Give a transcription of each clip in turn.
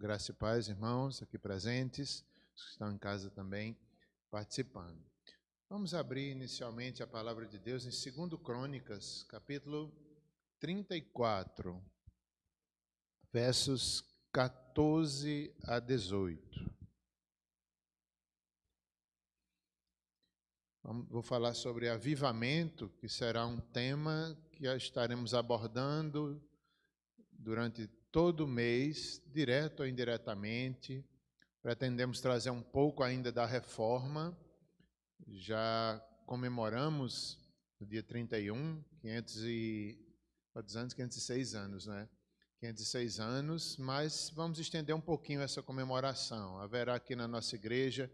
Graça e paz, irmãos, aqui presentes, os que estão em casa também participando. Vamos abrir inicialmente a palavra de Deus em 2 Crônicas, capítulo 34, versos 14 a 18. Vou falar sobre avivamento, que será um tema que estaremos abordando durante todo o mês, direto ou indiretamente. Pretendemos trazer um pouco ainda da reforma. Já comemoramos no dia 31, 506 anos, né? 506 anos, mas vamos estender um pouquinho essa comemoração. Haverá aqui na nossa igreja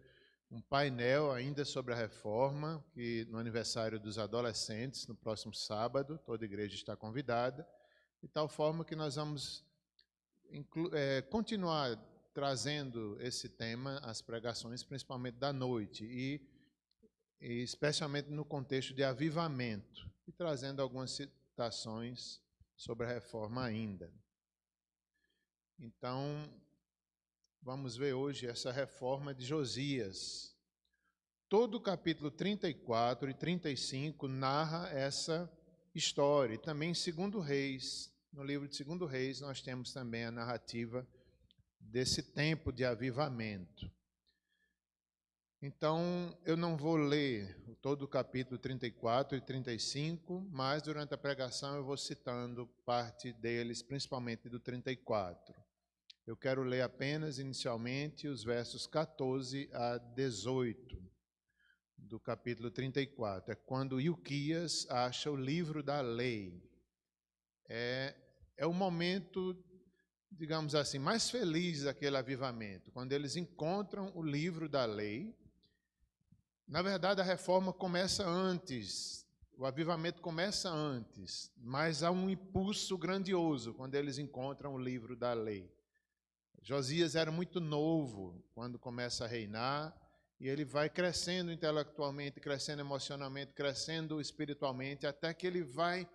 um painel ainda sobre a reforma, que no aniversário dos adolescentes, no próximo sábado, toda a igreja está convidada, de tal forma que nós vamos continuar trazendo esse tema às pregações, principalmente da noite, e especialmente no contexto de avivamento, e trazendo algumas citações sobre a reforma ainda. Então, vamos ver hoje essa reforma de Josias. Todo o capítulo 34 e 35 narra essa história. E também em 2 Reis, no livro de 2 Reis, nós temos também a narrativa desse tempo de avivamento. Então, eu não vou ler todo o capítulo 34 e 35, mas durante a pregação eu vou citando parte deles, principalmente do 34. Eu quero ler apenas, inicialmente, os versos 14 a 18 do capítulo 34. É quando Ilquias acha o livro da lei. É o momento, digamos assim, mais feliz daquele avivamento, quando eles encontram o livro da lei. Na verdade, a reforma começa antes, o avivamento começa antes, mas há um impulso grandioso quando eles encontram o livro da lei. Josias era muito novo quando começa a reinar, e ele vai crescendo intelectualmente, crescendo emocionalmente, crescendo espiritualmente, até que ele vai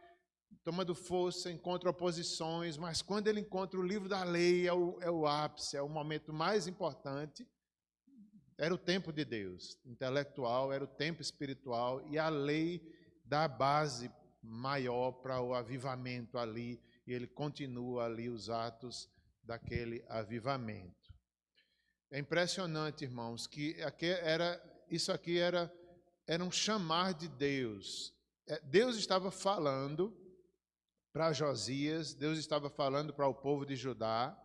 tomando força, encontra oposições, mas quando ele encontra o livro da lei, é o ápice, é o momento mais importante. Era o tempo de Deus, intelectual, era o tempo espiritual, e a lei dá a base maior para o avivamento ali, e ele continua ali os atos daquele avivamento. É impressionante, irmãos, que isso aqui era um chamar de Deus. Deus estava falando para Josias, Deus estava falando para o povo de Judá,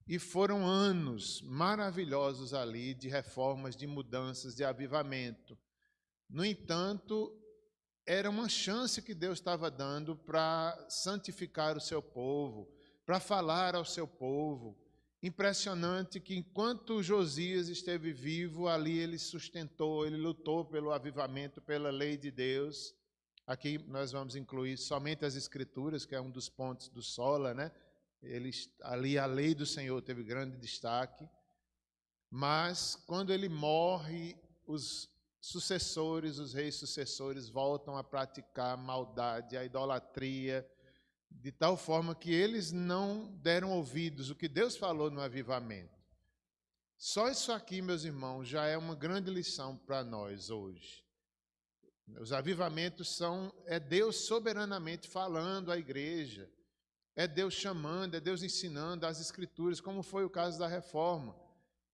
e foram anos maravilhosos ali de reformas, de mudanças, de avivamento. No entanto, era uma chance que Deus estava dando para santificar o seu povo, para falar ao seu povo. Impressionante que enquanto Josias esteve vivo, ali ele sustentou, ele lutou pelo avivamento, pela lei de Deus. Aqui nós vamos incluir somente as Escrituras, que é um dos pontos do sola, né? Ali a lei do Senhor teve grande destaque, mas quando ele morre, os sucessores, os reis sucessores voltam a praticar a maldade, a idolatria, de tal forma que eles não deram ouvidos ao que Deus falou no avivamento. Só isso aqui, meus irmãos, já é uma grande lição para nós hoje. Os avivamentos é Deus soberanamente falando à igreja, é Deus chamando, é Deus ensinando as Escrituras, como foi o caso da reforma.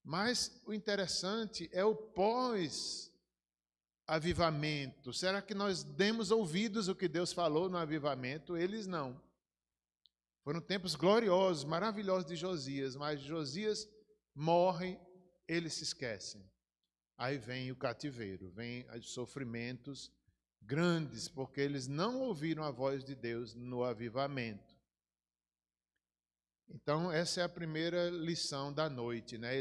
Mas o interessante é o pós-avivamento. Será que nós demos ouvidos ao que Deus falou no avivamento? Eles não. Foram tempos gloriosos, maravilhosos de Josias, mas Josias morre, eles se esquecem. Aí vem o cativeiro, vem os sofrimentos grandes, porque eles não ouviram a voz de Deus no avivamento. Então, essa é a primeira lição da noite, né?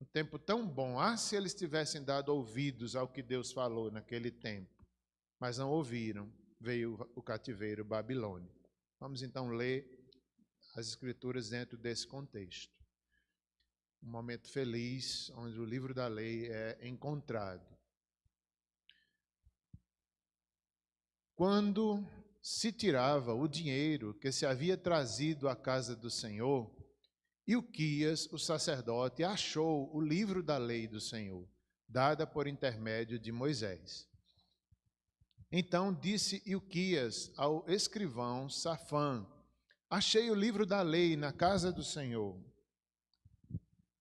Um tempo tão bom, se eles tivessem dado ouvidos ao que Deus falou naquele tempo, mas não ouviram, veio o cativeiro babilônico. Vamos então ler as Escrituras dentro desse contexto. Um momento feliz, onde o livro da lei é encontrado. Quando se tirava o dinheiro que se havia trazido à casa do Senhor, Ilquias, o sacerdote, achou o livro da lei do Senhor, dada por intermédio de Moisés. Então disse Ilquias ao escrivão Safã: achei o livro da lei na casa do Senhor.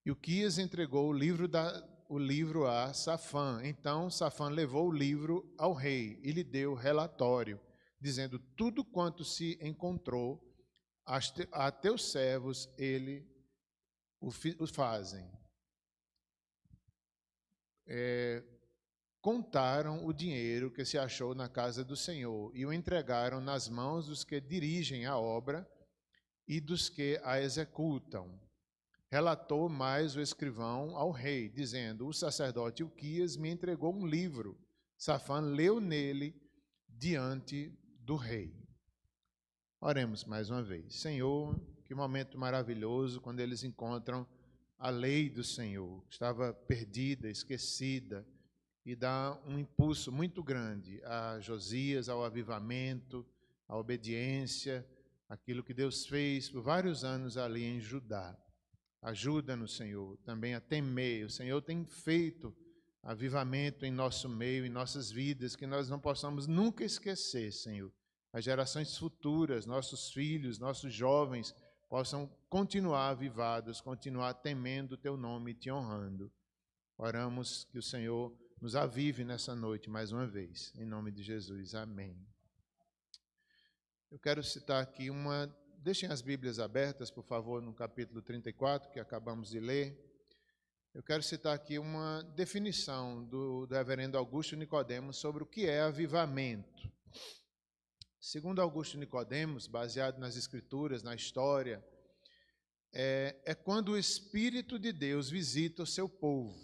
Ilquias entregou o livro a Safã. Então Safã levou o livro ao rei e lhe deu relatório, dizendo: tudo quanto se encontrou, a teus servos ele o fazem. Contaram o dinheiro que se achou na casa do Senhor e o entregaram nas mãos dos que dirigem a obra e dos que a executam. Relatou mais o escrivão ao rei, dizendo: o sacerdote Ilquias me entregou um livro. Safã leu nele diante do rei. Oremos mais uma vez. Senhor, que momento maravilhoso quando eles encontram a lei do Senhor. Estava perdida, esquecida, e dá um impulso muito grande a Josias, ao avivamento, à obediência, aquilo que Deus fez por vários anos ali em Judá. Ajuda-nos, Senhor, também a temer. O Senhor tem feito avivamento em nosso meio, em nossas vidas, que nós não possamos nunca esquecer, Senhor. As gerações futuras, nossos filhos, nossos jovens, possam continuar avivados, continuar temendo o Teu nome e Te honrando. Oramos que o Senhor nos avive nessa noite mais uma vez. Em nome de Jesus, amém. Eu quero citar aqui deixem as Bíblias abertas, por favor, no capítulo 34, que acabamos de ler. Eu quero citar aqui uma definição do reverendo Augusto Nicodemos sobre o que é avivamento. Segundo Augusto Nicodemos, baseado nas Escrituras, na história, é quando o Espírito de Deus visita o seu povo.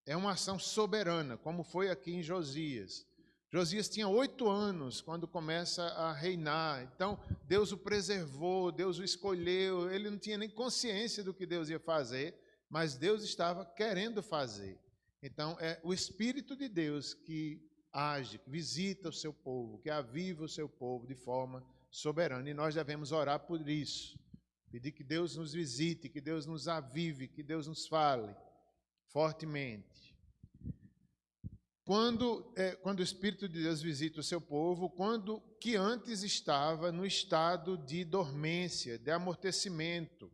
É uma ação soberana, como foi aqui em Josias. Josias tinha 8 anos quando começa a reinar. Então, Deus o preservou, Deus o escolheu. Ele não tinha nem consciência do que Deus ia fazer, mas Deus estava querendo fazer. Então, é o Espírito de Deus que age, que visita o seu povo, que aviva o seu povo de forma soberana. E nós devemos orar por isso. Pedir que Deus nos visite, que Deus nos avive, que Deus nos fale fortemente. Quando o Espírito de Deus visita o seu povo, que antes estava no estado de dormência, de amortecimento.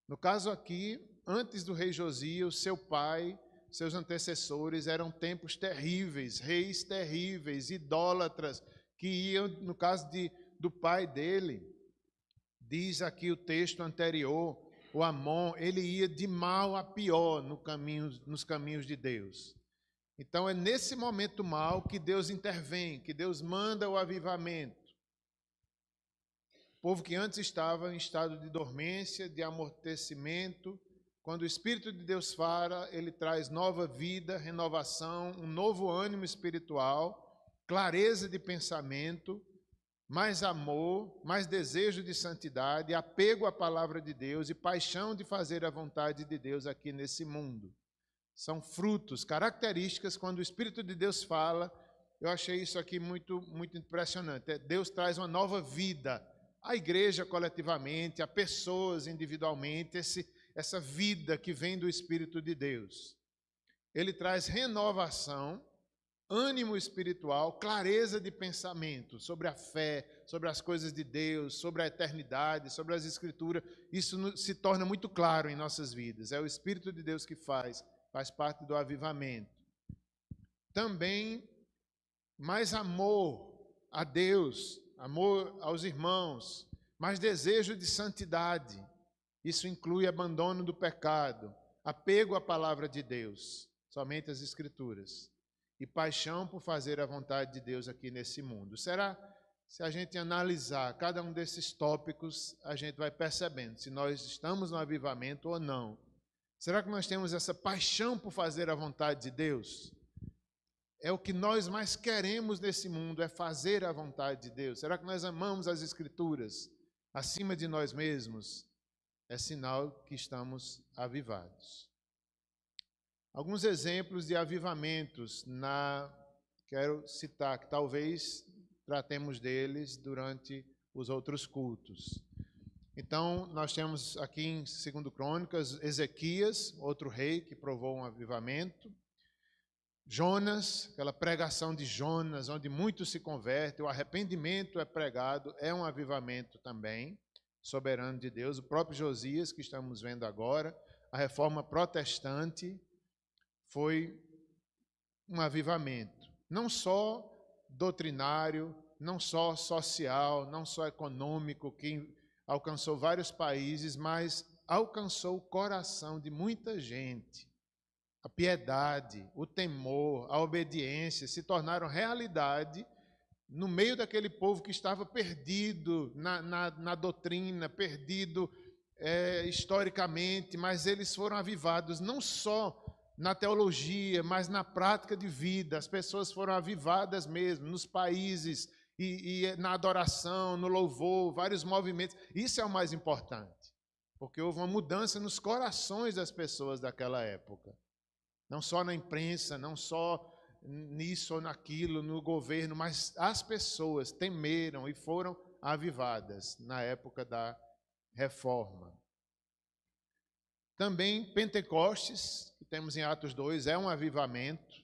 No caso aqui, antes do rei Josias, o seu pai, seus antecessores eram tempos terríveis, reis terríveis, idólatras, que iam, no caso do pai dele, diz aqui o texto anterior, o Amon, ele ia de mal a pior nos caminhos de Deus. Então é nesse momento mal que Deus intervém, que Deus manda o avivamento. O povo que antes estava em estado de dormência, de amortecimento, quando o Espírito de Deus fala, ele traz nova vida, renovação, um novo ânimo espiritual, clareza de pensamento, mais amor, mais desejo de santidade, apego à palavra de Deus e paixão de fazer a vontade de Deus aqui nesse mundo. São frutos, características, quando o Espírito de Deus fala. Eu achei isso aqui muito, muito impressionante. Deus traz uma nova vida à igreja coletivamente, a pessoas individualmente, essa vida que vem do Espírito de Deus. Ele traz renovação, ânimo espiritual, clareza de pensamento sobre a fé, sobre as coisas de Deus, sobre a eternidade, sobre as Escrituras. Isso se torna muito claro em nossas vidas. É o Espírito de Deus que faz parte do avivamento. Também mais amor a Deus, amor aos irmãos, mais desejo de santidade. Isso inclui abandono do pecado, apego à palavra de Deus, somente as Escrituras, e paixão por fazer a vontade de Deus aqui nesse mundo. Será, se a gente analisar cada um desses tópicos, a gente vai percebendo se nós estamos no avivamento ou não. Será que nós temos essa paixão por fazer a vontade de Deus? É o que nós mais queremos nesse mundo, é fazer a vontade de Deus. Será que nós amamos as Escrituras acima de nós mesmos? É sinal que estamos avivados. Alguns exemplos de avivamentos, quero citar, que talvez tratemos deles durante os outros cultos. Então, nós temos aqui em 2 Crônicas, Ezequias, outro rei que provou um avivamento. Jonas, aquela pregação de Jonas, onde muitos se convertem, o arrependimento é pregado, é um avivamento também, soberano de Deus. O próprio Josias, que estamos vendo agora, a reforma protestante foi um avivamento, não só doutrinário, não só social, não só econômico, que alcançou vários países, mas alcançou o coração de muita gente. A piedade, o temor, a obediência se tornaram realidade no meio daquele povo que estava perdido na doutrina, perdido historicamente, mas eles foram avivados não só na teologia, mas na prática de vida. As pessoas foram avivadas mesmo, nos países e na adoração, no louvor, vários movimentos. Isso é o mais importante, porque houve uma mudança nos corações das pessoas daquela época. Não só na imprensa, não só nisso ou naquilo, no governo, mas as pessoas temeram e foram avivadas na época da reforma. Também Pentecostes, que temos em Atos 2, é um avivamento,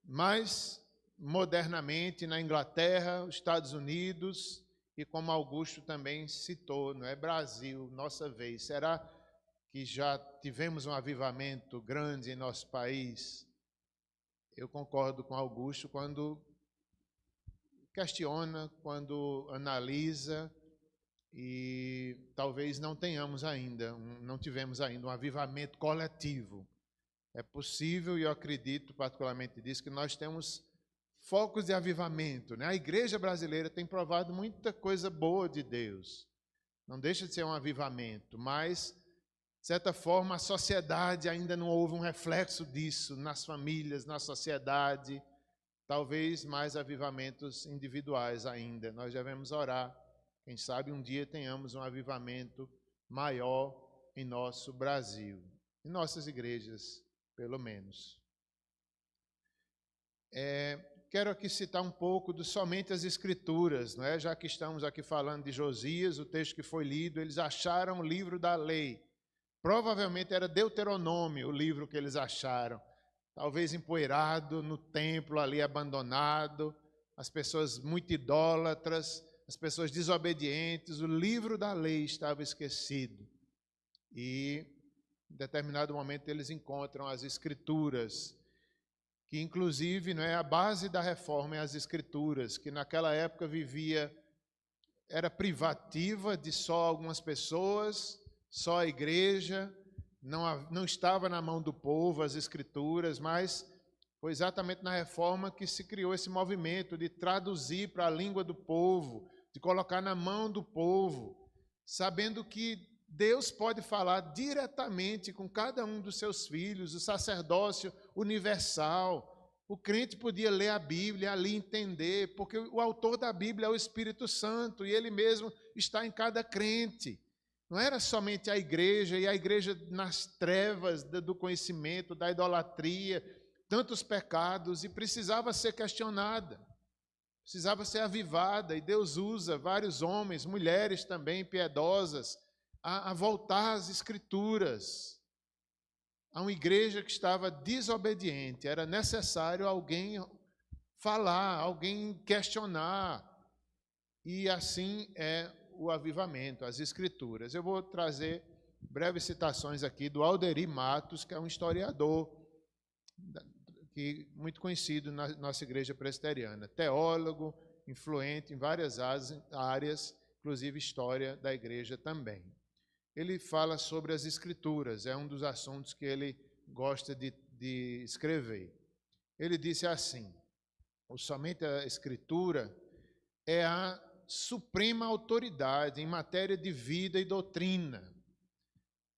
mas modernamente na Inglaterra, os Estados Unidos e como Augusto também citou, não é Brasil, nossa vez. Será que já tivemos um avivamento grande em nosso país? Eu concordo com Augusto quando questiona, quando analisa, e talvez não tivemos ainda um avivamento coletivo. É possível, e eu acredito particularmente disso, que nós temos focos de avivamento, né? A igreja brasileira tem provado muita coisa boa de Deus. Não deixa de ser um avivamento, mas de certa forma, a sociedade ainda não houve um reflexo disso nas famílias, na sociedade. Talvez mais avivamentos individuais ainda. Nós devemos orar. Quem sabe um dia tenhamos um avivamento maior em nosso Brasil, em nossas igrejas, pelo menos. Quero aqui citar um pouco de somente as Escrituras, não é? Já que estamos aqui falando de Josias, o texto que foi lido, eles acharam o livro da lei. Provavelmente era Deuteronômio o livro que eles acharam, talvez empoeirado no templo ali abandonado, as pessoas muito idólatras, as pessoas desobedientes, o livro da lei estava esquecido. E em determinado momento eles encontram as Escrituras, que inclusive não é a base da reforma, é as Escrituras, que naquela época era privativa de só algumas pessoas, só a igreja, não estava na mão do povo as Escrituras, mas foi exatamente na reforma que se criou esse movimento de traduzir para a língua do povo, de colocar na mão do povo, sabendo que Deus pode falar diretamente com cada um dos seus filhos, o sacerdócio universal. O crente podia ler a Bíblia, ali entender, porque o autor da Bíblia é o Espírito Santo, e ele mesmo está em cada crente. Não era somente a igreja, e a igreja nas trevas do conhecimento, da idolatria, tantos pecados, e precisava ser questionada, precisava ser avivada, e Deus usa vários homens, mulheres também piedosas, a voltar às Escrituras. A uma igreja que estava desobediente, era necessário alguém falar, alguém questionar, e assim é o avivamento, as Escrituras. Eu vou trazer breves citações aqui do Alderi Matos, que é um historiador muito conhecido na nossa igreja presbiteriana, teólogo, influente em várias áreas, inclusive história da igreja também. Ele fala sobre as Escrituras, é um dos assuntos que ele gosta de escrever. Ele disse assim: somente a Escritura é a suprema autoridade em matéria de vida e doutrina.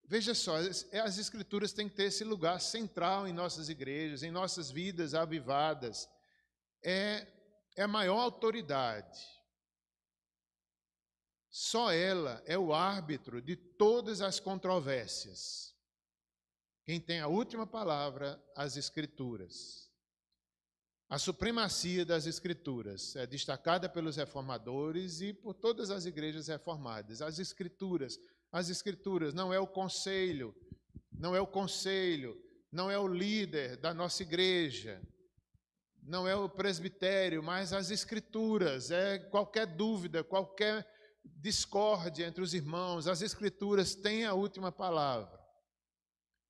Veja só, as Escrituras têm que ter esse lugar central em nossas igrejas, em nossas vidas avivadas. É a maior autoridade. Só ela é o árbitro de todas as controvérsias. Quem tem a última palavra, as Escrituras. A supremacia das Escrituras é destacada pelos reformadores e por todas as igrejas reformadas. As Escrituras, não é o conselho, não é o líder da nossa igreja, não é o presbitério, mas as Escrituras. É qualquer dúvida, qualquer discórdia entre os irmãos, as Escrituras têm a última palavra.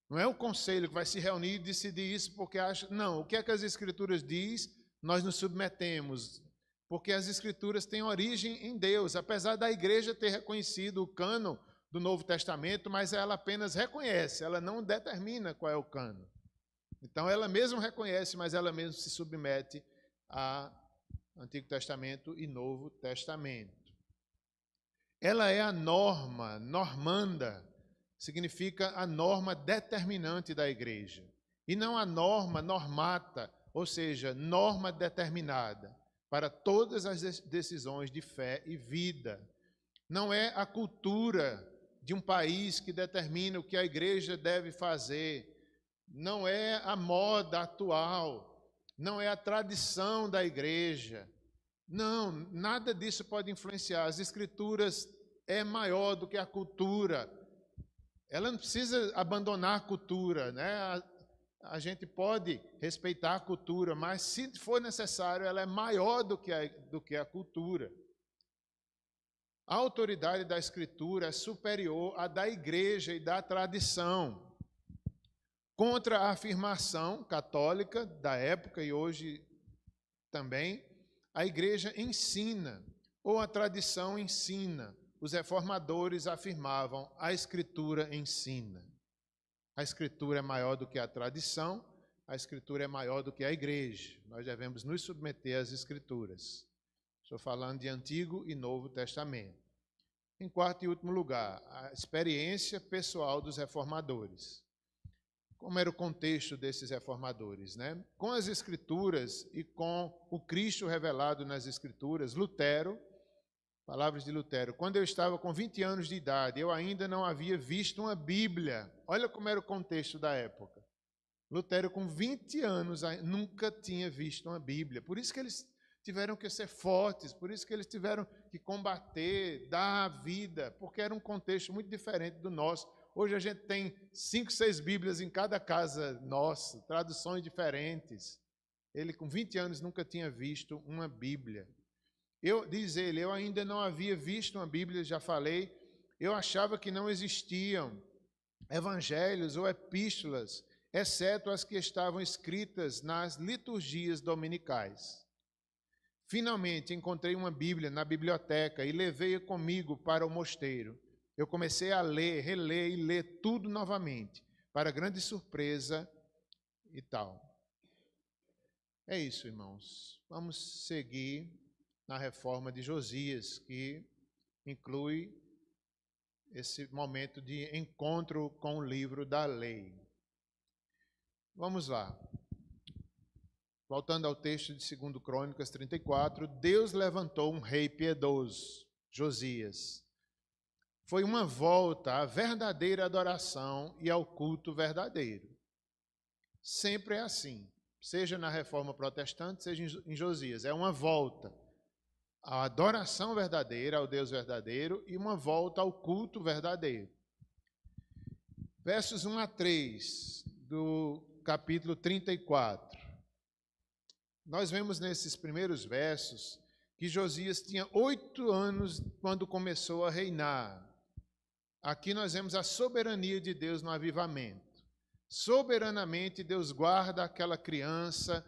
Não é o conselho que vai se reunir e decidir isso porque acha... Não, o que é que as Escrituras diz, nós nos submetemos. Porque as Escrituras têm origem em Deus. Apesar da igreja ter reconhecido o cânon do Novo Testamento, mas ela apenas reconhece, ela não determina qual é o cânon. Então, ela mesma reconhece, mas ela mesma se submete a Antigo Testamento e Novo Testamento. Ela é a norma, normanda, significa a norma determinante da igreja. E não a norma normata, ou seja, norma determinada para todas as decisões de fé e vida. Não é a cultura de um país que determina o que a igreja deve fazer. Não é a moda atual. Não é a tradição da igreja. Não, nada disso pode influenciar. As Escrituras é maior do que a cultura. Ela não precisa abandonar a cultura, né? A gente pode respeitar a cultura, mas se for necessário, ela é maior do que a cultura. A autoridade da Escritura é superior à da igreja e da tradição. Contra a afirmação católica da época e hoje também, a igreja ensina, ou a tradição ensina. Os reformadores afirmavam, a Escritura ensina. A Escritura é maior do que a tradição, a Escritura é maior do que a igreja. Nós devemos nos submeter às Escrituras. Estou falando de Antigo e Novo Testamento. Em quarto e último lugar, a experiência pessoal dos reformadores. Como era o contexto desses reformadores, né? Com as Escrituras e com o Cristo revelado nas Escrituras, Lutero, palavras de Lutero, quando eu estava com 20 anos de idade, eu ainda não havia visto uma Bíblia. Olha como era o contexto da época. Lutero, com 20 anos, nunca tinha visto uma Bíblia. Por isso que eles tiveram que ser fortes, por isso que eles tiveram que combater, dar a vida, porque era um contexto muito diferente do nosso. Hoje a gente tem 5, 6 Bíblias em cada casa nossa, traduções diferentes. Ele, com 20 anos, nunca tinha visto uma Bíblia. Diz ele, eu ainda não havia visto uma Bíblia, já falei, eu achava que não existiam evangelhos ou epístolas, exceto as que estavam escritas nas liturgias dominicais. Finalmente encontrei uma Bíblia na biblioteca e levei-a comigo para o mosteiro. Eu comecei a ler, reler e ler tudo novamente, para grande surpresa e tal. É isso, irmãos. Vamos seguir na reforma de Josias, que inclui esse momento de encontro com o livro da lei. Vamos lá. Voltando ao texto de 2 Crônicas 34, Deus levantou um rei piedoso, Josias. Foi uma volta à verdadeira adoração e ao culto verdadeiro. Sempre é assim, seja na reforma protestante, seja em Josias, é uma volta à adoração verdadeira, ao Deus verdadeiro, e uma volta ao culto verdadeiro. Versos 1 a 3 do capítulo 34. Nós vemos nesses primeiros versos que Josias tinha 8 anos quando começou a reinar. Aqui nós vemos a soberania de Deus no avivamento. Soberanamente Deus guarda aquela criança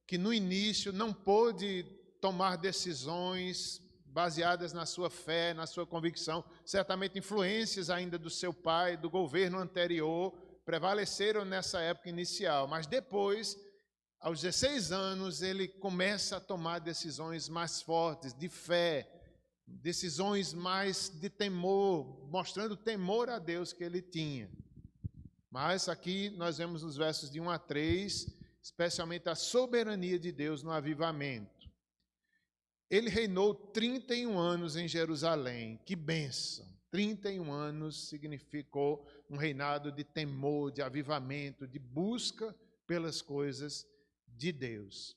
que no início não pôde tomar decisões baseadas na sua fé, na sua convicção. Certamente influências ainda do seu pai, do governo anterior, prevaleceram nessa época inicial. Mas depois, aos 16 anos, ele começa a tomar decisões mais fortes, de fé, decisões mais de temor, mostrando o temor a Deus que ele tinha. Mas aqui nós vemos nos versos de 1 a 3, especialmente a soberania de Deus no avivamento. Ele reinou 31 anos em Jerusalém. Que bênção! 31 anos significou um reinado de temor, de avivamento, de busca pelas coisas de Deus.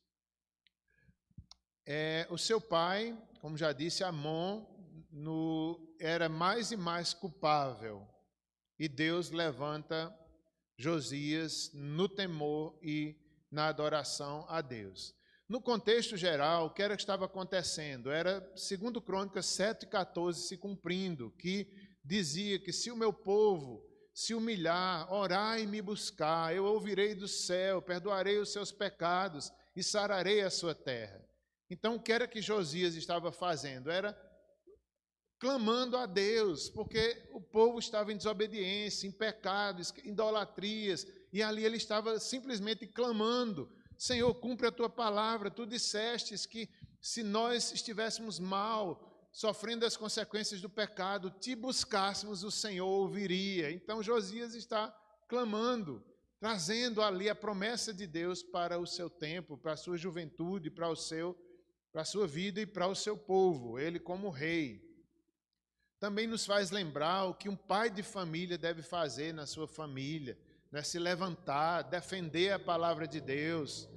O seu pai, como já disse, Amon, era mais e mais culpável. E Deus levanta Josias no temor e na adoração a Deus. No contexto geral, o que era que estava acontecendo? Era, segundo Crônicas 7,14, se cumprindo, que dizia que se o meu povo se humilhar, orar e me buscar, eu ouvirei do céu, perdoarei os seus pecados e sararei a sua terra. Então, o que era que Josias estava fazendo? Era clamando a Deus, porque o povo estava em desobediência, em pecados, em idolatrias, e ali ele estava simplesmente clamando: Senhor, cumpre a tua palavra, tu dissestes que se nós estivéssemos mal, sofrendo as consequências do pecado, te buscássemos, o Senhor ouviria. Então Josias está clamando, trazendo ali a promessa de Deus para o seu tempo, para a sua juventude, para a sua vida e para o seu povo, ele como rei. Também nos faz lembrar o que um pai de família deve fazer na sua família, né? Se levantar, defender a palavra de Deus,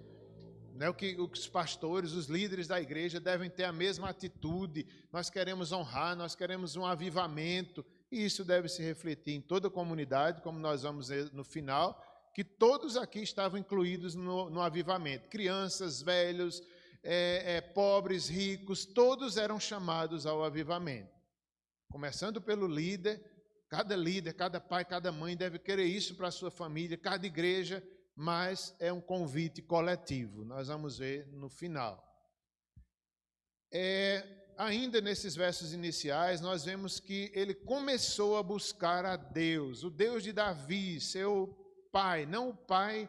né? O que os pastores, os líderes da igreja devem ter a mesma atitude. Nós queremos honrar, nós queremos um avivamento, e isso deve se refletir em toda a comunidade, como nós vamos ver no final, que todos aqui estavam incluídos no avivamento. Crianças, velhos, pobres, ricos, todos eram chamados ao avivamento. Começando pelo líder, cada pai, cada mãe deve querer isso para a sua família, cada igreja, mas é um convite coletivo. Nós vamos ver no final. Ainda nesses versos iniciais, nós vemos que ele começou a buscar a Deus, o Deus de Davi, seu pai, não o pai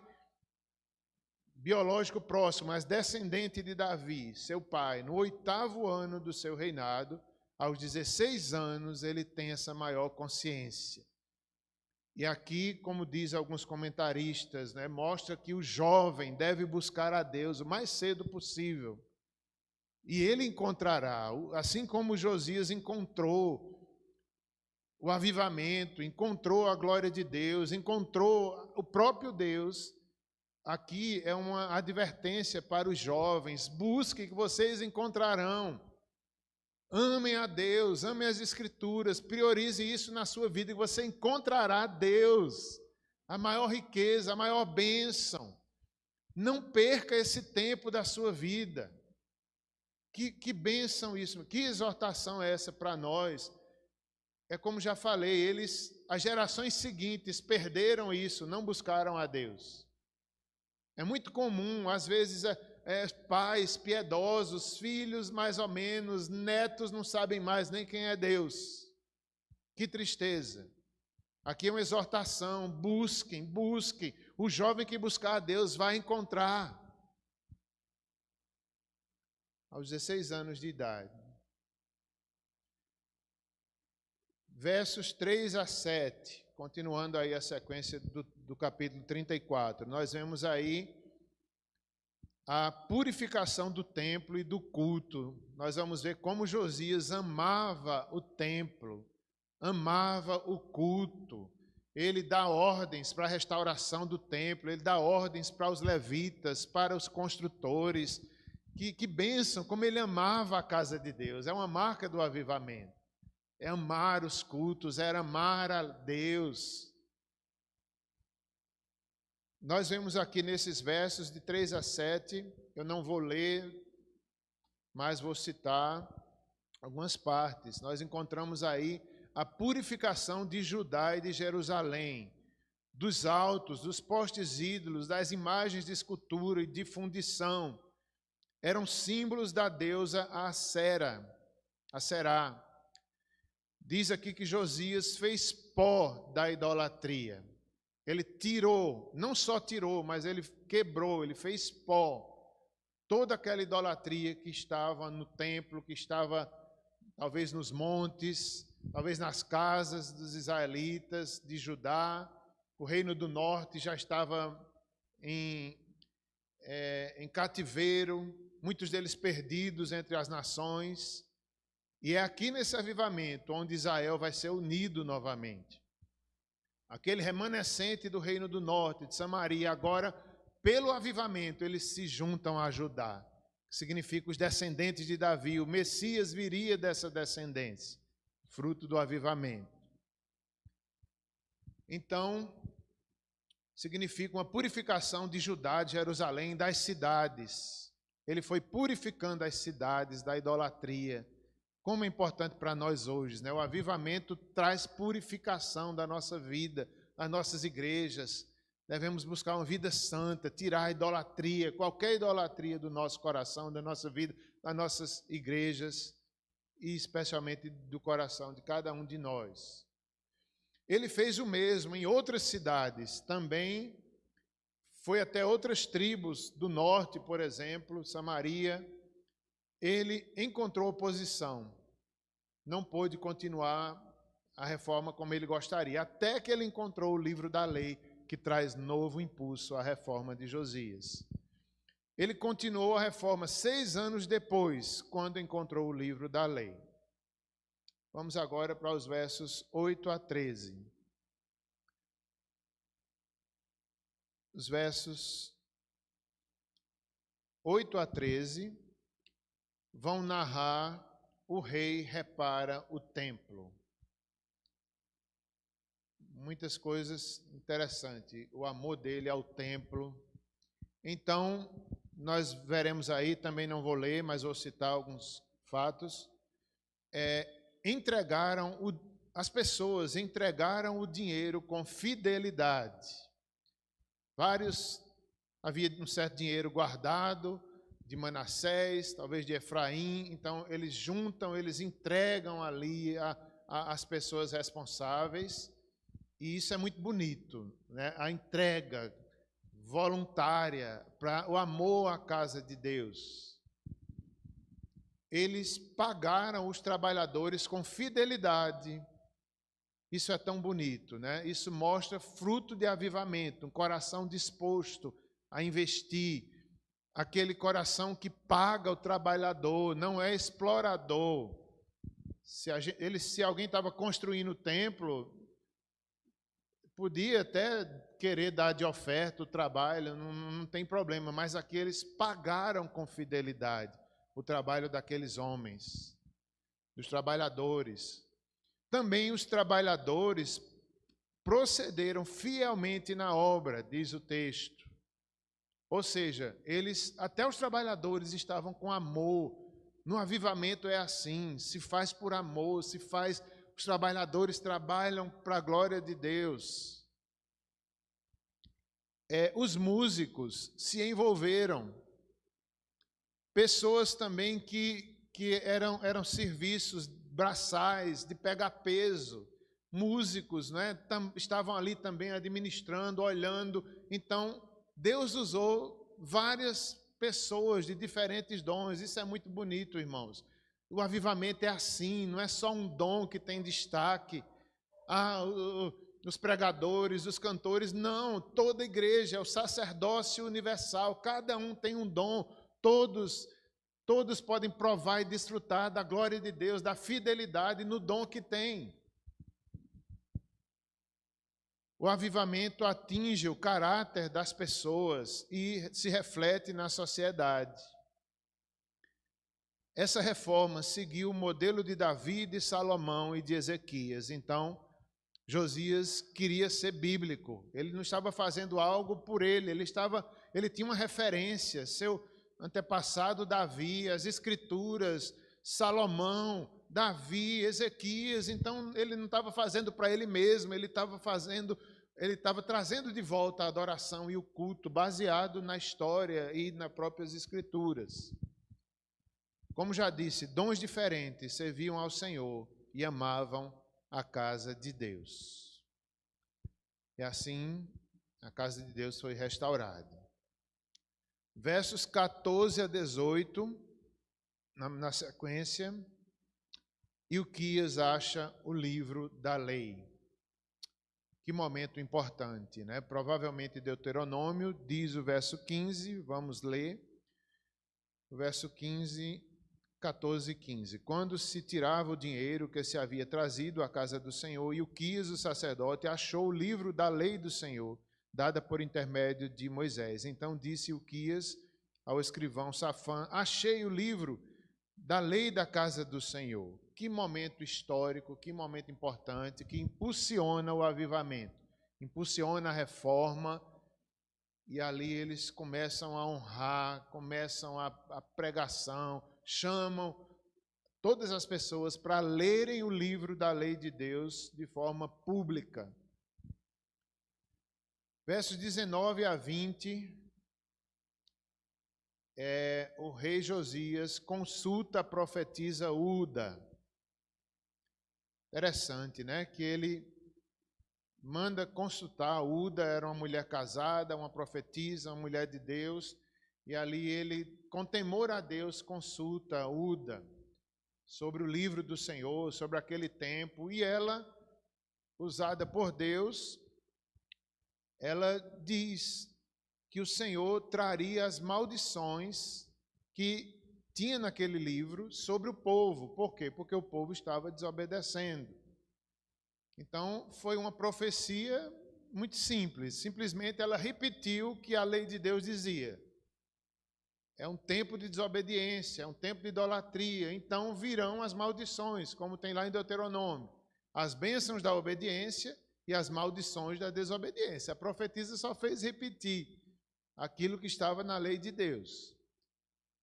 biológico próximo, mas descendente de Davi, seu pai. No 8º ano do seu reinado, aos 16 anos, ele tem essa maior consciência. E aqui, como diz alguns comentaristas, né, mostra que o jovem deve buscar a Deus o mais cedo possível. E ele encontrará, assim como Josias encontrou o avivamento, encontrou a glória de Deus, encontrou o próprio Deus. Aqui é uma advertência para os jovens: busquem que vocês encontrarão. Amem a Deus, amem as Escrituras, priorize isso na sua vida e você encontrará Deus, a maior riqueza, a maior bênção. Não perca esse tempo da sua vida. Que bênção isso, que exortação é essa para nós? É como já falei, as gerações seguintes perderam isso, não buscaram a Deus. É muito comum, às vezes, pais piedosos, filhos mais ou menos, netos não sabem mais nem quem é Deus. Que tristeza. Aqui é uma exortação: busquem. O jovem que buscar a Deus vai encontrar. Aos 16 anos de idade. Versos 3 a 7, continuando aí a sequência do capítulo 34, nós vemos aí a purificação do templo e do culto. Nós vamos ver como Josias amava o templo, amava o culto. Ele dá ordens para a restauração do templo, ele dá ordens para os levitas, para os construtores. Que bênção, como ele amava a casa de Deus. É uma marca do avivamento. É amar os cultos, é amar a Deus. Nós vemos aqui nesses versos de 3 a 7, eu não vou ler, mas vou citar algumas partes. Nós encontramos aí a purificação de Judá e de Jerusalém, dos altos, dos postes ídolos, das imagens de escultura e de fundição. Eram símbolos da deusa Aserá. Diz aqui que Josias fez pó da idolatria. Ele tirou, não só tirou, mas ele quebrou, ele fez pó toda aquela idolatria que estava no templo, que estava talvez nos montes, talvez nas casas dos israelitas, de Judá. O reino do norte já estava em cativeiro, muitos deles perdidos entre as nações. E é aqui nesse avivamento onde Israel vai ser unido novamente. Aquele remanescente do reino do norte, de Samaria, agora, pelo avivamento, eles se juntam a Judá. que significa os descendentes de Davi. O Messias viria dessa descendência, fruto do avivamento. Então, significa uma purificação de Judá, de Jerusalém, das cidades. Ele foi purificando as cidades da idolatria. Como é importante para nós hoje, né? O avivamento traz purificação da nossa vida, das nossas igrejas. Devemos buscar uma vida santa, tirar a idolatria, qualquer idolatria do nosso coração, da nossa vida, das nossas igrejas e especialmente do coração de cada um de nós. Ele fez o mesmo em outras cidades, também foi até outras tribos do norte, por exemplo, Samaria. Ele encontrou oposição, não pôde continuar a reforma como ele gostaria, até que ele encontrou o livro da lei, que traz novo impulso à reforma de Josias. Ele continuou a reforma 6 anos depois, quando encontrou o livro da lei. Vamos agora para os versos 8 a 13. Os versos 8 a 13 vão narrar o rei repara o templo. Muitas coisas interessantes, o amor dele ao templo. Então, nós veremos aí, também não vou ler, mas vou citar alguns fatos. As pessoas entregaram o dinheiro com fidelidade. Havia um certo dinheiro guardado, de Manassés, talvez de Efraim, então eles juntam, eles entregam ali as pessoas responsáveis, e isso é muito bonito, né? A entrega voluntária para o amor à casa de Deus. Eles pagaram os trabalhadores com fidelidade. Isso é tão bonito, né? Isso mostra fruto de avivamento, um coração disposto a investir, aquele coração que paga o trabalhador, não é explorador. Se alguém estava construindo o templo, podia até querer dar de oferta o trabalho, não tem problema, mas aqui eles pagaram com fidelidade o trabalho daqueles homens, dos trabalhadores. Também os trabalhadores procederam fielmente na obra, diz o texto. Ou seja, até os trabalhadores estavam com amor. No avivamento é assim, se faz por amor, os trabalhadores trabalham para a glória de Deus. Os músicos se envolveram. Pessoas também que eram serviços braçais, de pegar peso, músicos, né? Estavam ali também administrando, olhando. Então, Deus usou várias pessoas de diferentes dons. Isso é muito bonito, irmãos. O avivamento é assim, não é só um dom que tem destaque. Os pregadores, os cantores, não. Toda a igreja, é o sacerdócio universal, cada um tem um dom, todos podem provar e desfrutar da glória de Deus, da fidelidade no dom que tem. O avivamento atinge o caráter das pessoas e se reflete na sociedade. Essa reforma seguiu o modelo de Davi, de Salomão e de Ezequias. Então, Josias queria ser bíblico. Ele não estava fazendo algo por ele, ele tinha uma referência, seu antepassado Davi, as escrituras, Salomão, Davi, Ezequias. Então ele não estava fazendo para ele mesmo, ele estava trazendo de volta a adoração e o culto baseado na história e nas próprias escrituras. Como já disse, dons diferentes serviam ao Senhor e amavam a casa de Deus. E assim a casa de Deus foi restaurada. Versos 14 a 18, na sequência, Ilquias acha o livro da lei. Que momento importante, né? Provavelmente Deuteronômio, diz o verso 15, vamos ler. O verso 15, 14 e 15. Quando se tirava o dinheiro que se havia trazido à casa do Senhor, Ilquias, o sacerdote, achou o livro da lei do Senhor, dada por intermédio de Moisés. Então disse Ilquias ao escrivão Safã: achei o livro da lei da casa do Senhor. Que momento histórico, que momento importante, que impulsiona o avivamento, impulsiona a reforma, e ali eles começam a honrar, começam a pregação, chamam todas as pessoas para lerem o livro da lei de Deus de forma pública. Versos 19 a 20, o rei Josias consulta a profetisa Uda. Interessante, né? Que ele manda consultar. Uda era uma mulher casada, uma profetisa, uma mulher de Deus, e ali ele, com temor a Deus, consulta Uda sobre o livro do Senhor, sobre aquele tempo, e ela, usada por Deus, ela diz que o Senhor traria as maldições que tinha naquele livro sobre o povo. Por quê? Porque o povo estava desobedecendo. Então, foi uma profecia muito simples. Simplesmente ela repetiu o que a lei de Deus dizia. É um tempo de desobediência, é um tempo de idolatria. Então virão as maldições, como tem lá em Deuteronômio. As bênçãos da obediência e as maldições da desobediência. A profetisa só fez repetir aquilo que estava na lei de Deus.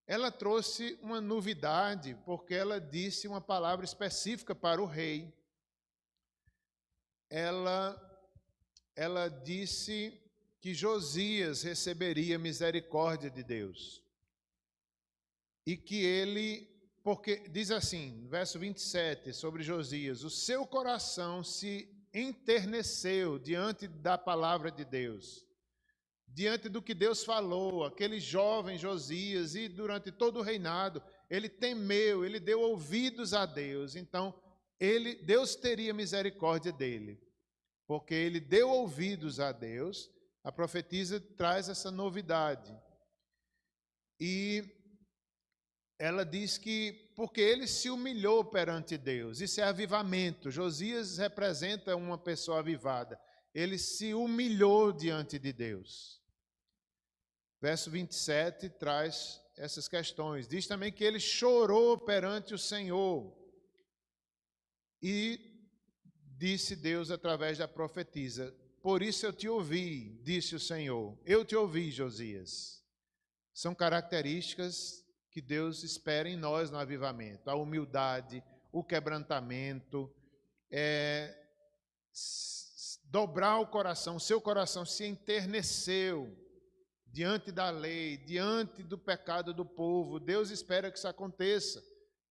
Ela trouxe uma novidade, porque ela disse uma palavra específica para o rei. Ela disse que Josias receberia misericórdia de Deus. E que ele, porque diz assim, verso 27, sobre Josias: o seu coração se enterneceu diante da palavra de Deus, diante do que Deus falou. Aquele jovem Josias, e durante todo o reinado, ele temeu, ele deu ouvidos a Deus. Então, Deus teria misericórdia dele, porque ele deu ouvidos a Deus. A profetisa traz essa novidade. E ela diz que porque ele se humilhou perante Deus. Isso é avivamento. Josias representa uma pessoa avivada. Ele se humilhou diante de Deus. Verso 27 traz essas questões. Diz também que ele chorou perante o Senhor. E disse Deus através da profetisa: por isso eu te ouvi, disse o Senhor. Eu te ouvi, Josias. São características que Deus espera em nós no avivamento: a humildade, o quebrantamento, dobrar o coração. O seu coração se enterneceu diante da lei, diante do pecado do povo. Deus espera que isso aconteça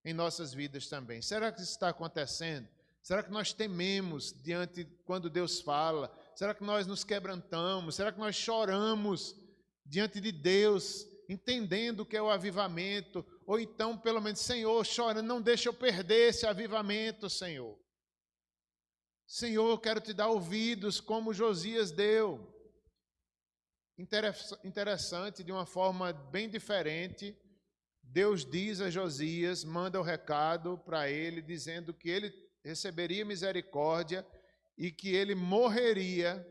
em nossas vidas também. Será que isso está acontecendo? Será que nós tememos diante quando Deus fala? Será que nós nos quebrantamos? Será que nós choramos diante de Deus, entendendo o que é o avivamento? Ou então, pelo menos, Senhor, chorando, não deixa eu perder esse avivamento, Senhor. Senhor, eu quero te dar ouvidos como Josias deu. Interessante, de uma forma bem diferente, Deus diz a Josias, manda o recado para ele, dizendo que ele receberia misericórdia e que ele morreria,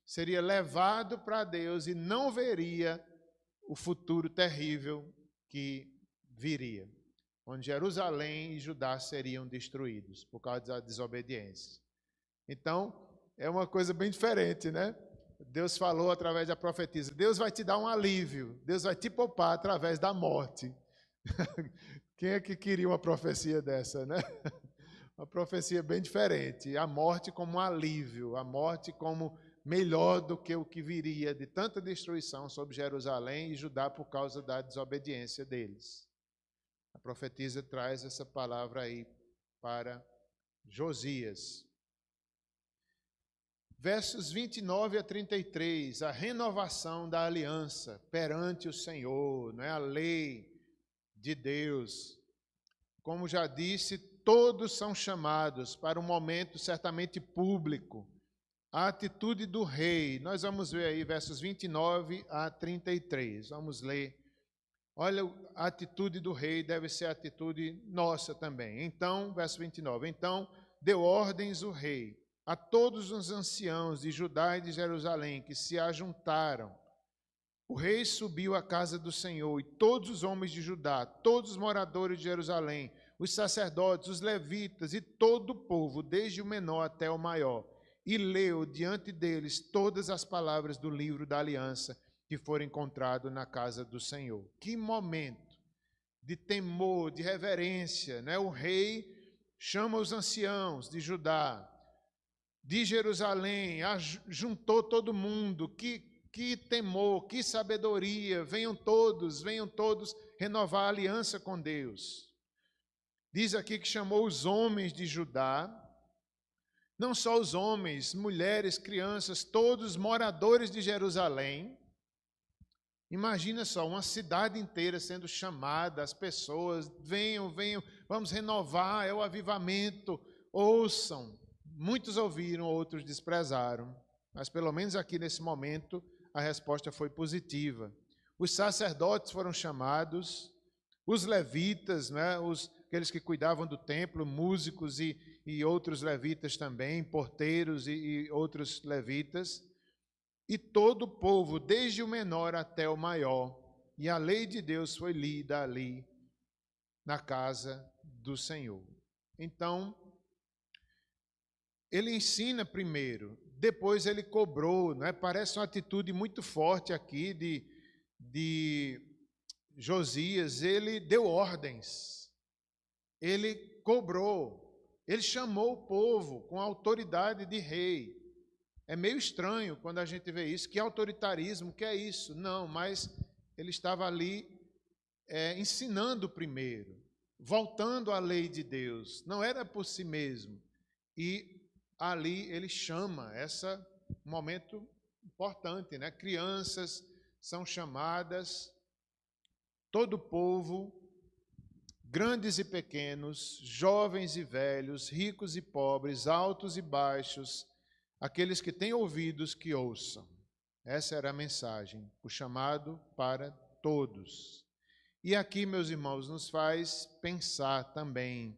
seria levado para Deus e não veria o futuro terrível que viria, onde Jerusalém e Judá seriam destruídos por causa da desobediência. Então, é uma coisa bem diferente, né? Deus falou através da profetisa: Deus vai te dar um alívio, Deus vai te poupar através da morte. Quem é que queria uma profecia dessa, né? Uma profecia bem diferente, a morte como um alívio, a morte como melhor do que o que viria de tanta destruição sobre Jerusalém e Judá por causa da desobediência deles. A profetisa traz essa palavra aí para Josias. Versos 29 a 33, a renovação da aliança perante o Senhor, não é? A lei de Deus. Como já disse, todos são chamados para um momento certamente público. A atitude do rei, nós vamos ver aí versos 29 a 33, vamos ler. Olha, a atitude do rei deve ser a atitude nossa também. Então, verso 29, então deu ordens o rei a todos os anciãos de Judá e de Jerusalém que se ajuntaram o rei subiu à casa do Senhor, e todos os homens de Judá, todos os moradores de Jerusalém, os sacerdotes, os levitas e todo o povo, desde o menor até o maior, e leu diante deles todas as palavras do livro da aliança que foram encontrado na casa do Senhor. Que momento de temor, de reverência, né? O rei chama os anciãos de Judá, de Jerusalém, juntou todo mundo. Que temor, que sabedoria, venham todos renovar a aliança com Deus. Diz aqui que chamou os homens de Judá, não só os homens, mulheres, crianças, todos moradores de Jerusalém. Imagina só, uma cidade inteira sendo chamada, as pessoas, venham, vamos renovar, é o avivamento, ouçam. Muitos ouviram, outros desprezaram, mas pelo menos aqui nesse momento a resposta foi positiva. Os sacerdotes foram chamados, os levitas, né, aqueles que cuidavam do templo, músicos e outros levitas também, porteiros e outros levitas, e todo o povo, desde o menor até o maior, e a lei de Deus foi lida ali na casa do Senhor. Então, ele ensina primeiro, depois ele cobrou, né? Parece uma atitude muito forte aqui de Josias. Ele deu ordens, ele cobrou, ele chamou o povo com a autoridade de rei. É meio estranho quando a gente vê isso, que autoritarismo, que é isso? Não, mas ele estava ali ensinando primeiro, voltando à lei de Deus, não era por si mesmo. E ali ele chama, um momento importante, né? Crianças são chamadas, todo o povo, grandes e pequenos, jovens e velhos, ricos e pobres, altos e baixos, aqueles que têm ouvidos que ouçam. Essa era a mensagem, o chamado para todos. E aqui, meus irmãos, nos faz pensar também,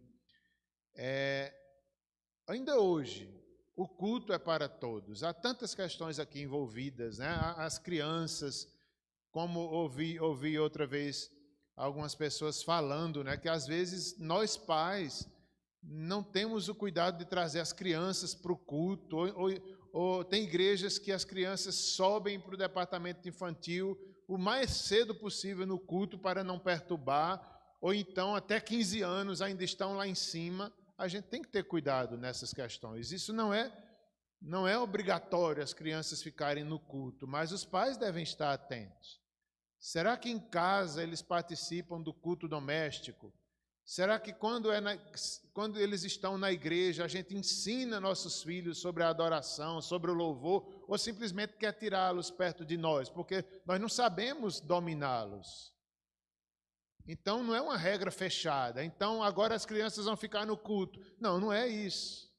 ainda hoje, o culto é para todos. Há tantas questões aqui envolvidas, né? As crianças, como ouvi outra vez algumas pessoas falando, né, que às vezes nós pais não temos o cuidado de trazer as crianças para o culto, ou tem igrejas que as crianças sobem para o departamento infantil o mais cedo possível no culto para não perturbar, ou então até 15 anos ainda estão lá em cima. A gente tem que ter cuidado nessas questões. Isso não é obrigatório as crianças ficarem no culto, mas os pais devem estar atentos. Será que em casa eles participam do culto doméstico? Será que quando eles estão na igreja, a gente ensina nossos filhos sobre a adoração, sobre o louvor, ou simplesmente quer tirá-los perto de nós, porque nós não sabemos dominá-los? Então, não é uma regra fechada. Então, agora as crianças vão ficar no culto. Não, não é isso.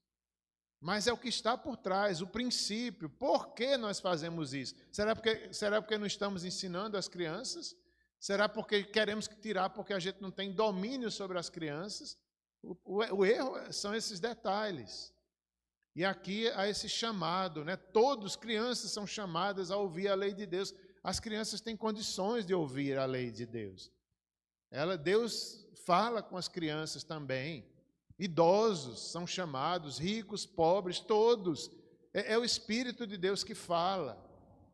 Mas é o que está por trás, o princípio. Por que nós fazemos isso? Será porque não estamos ensinando as crianças? Será porque queremos tirar porque a gente não tem domínio sobre as crianças? O erro são esses detalhes. E aqui há esse chamado, né? Todos, crianças, são chamadas a ouvir a lei de Deus. As crianças têm condições de ouvir a lei de Deus. Deus fala com as crianças também. Idosos são chamados, ricos, pobres, todos. É o Espírito de Deus que fala.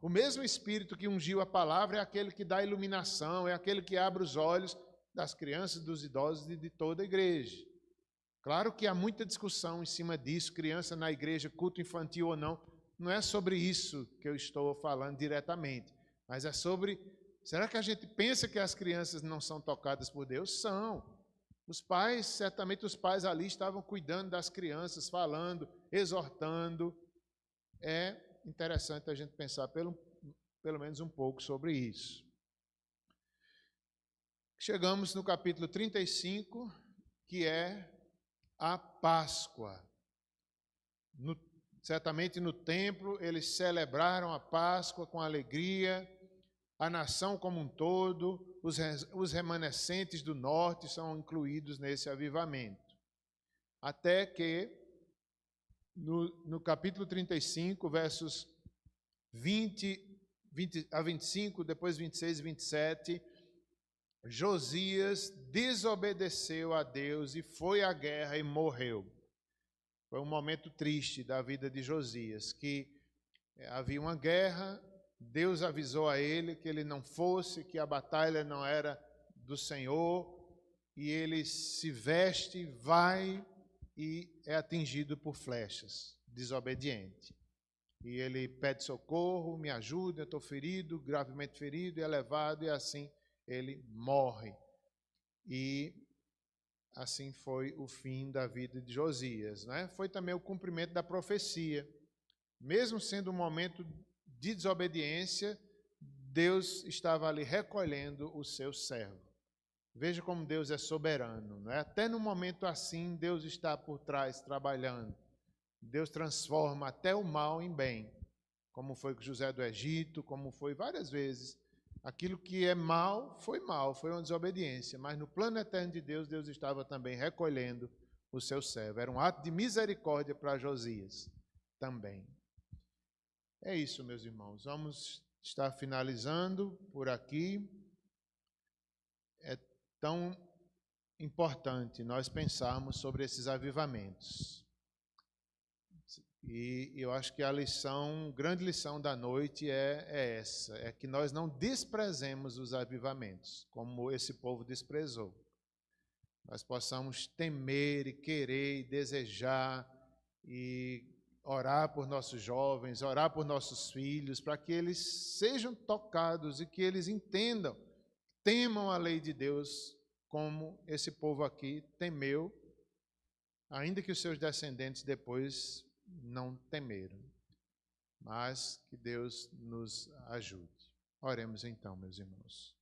O mesmo Espírito que ungiu a palavra é aquele que dá iluminação, é aquele que abre os olhos das crianças, dos idosos e de toda a igreja. Claro que há muita discussão em cima disso, criança na igreja, culto infantil ou não. Não é sobre isso que eu estou falando diretamente, mas é sobre, será que a gente pensa que as crianças não são tocadas por Deus? São. Os pais, certamente os pais ali estavam cuidando das crianças, falando, exortando. É interessante a gente pensar pelo menos um pouco sobre isso. Chegamos no capítulo 35, que é a Páscoa. Certamente no templo eles celebraram a Páscoa com alegria, a nação como um todo, os remanescentes do norte são incluídos nesse avivamento. Até que, no capítulo 35, versos 20 a 25, depois 26 e 27, Josias desobedeceu a Deus e foi à guerra e morreu. Foi um momento triste da vida de Josias, que havia uma guerra, Deus avisou a ele que ele não fosse, que a batalha não era do Senhor, e ele se veste, vai e é atingido por flechas, desobediente. E ele pede socorro, me ajuda, eu estou ferido, gravemente ferido, e é levado, e assim ele morre. E assim foi o fim da vida de Josias, né? Foi também o cumprimento da profecia. Mesmo sendo um momento de desobediência, Deus estava ali recolhendo o seu servo. Veja como Deus é soberano, não é? Até no momento assim, Deus está por trás trabalhando. Deus transforma até o mal em bem, como foi com José do Egito, como foi várias vezes. Aquilo que é mal, foi uma desobediência, mas no plano eterno de Deus, Deus estava também recolhendo o seu servo. Era um ato de misericórdia para Josias também. É isso, meus irmãos. Vamos estar finalizando por aqui. É tão importante nós pensarmos sobre esses avivamentos. E eu acho que a grande lição da noite é essa, é que nós não desprezemos os avivamentos, como esse povo desprezou. Nós possamos temer e querer e desejar e orar por nossos jovens, orar por nossos filhos, para que eles sejam tocados e que eles entendam, temam a lei de Deus, como esse povo aqui temeu, ainda que os seus descendentes depois não temeram. Mas que Deus nos ajude. Oremos então, meus irmãos.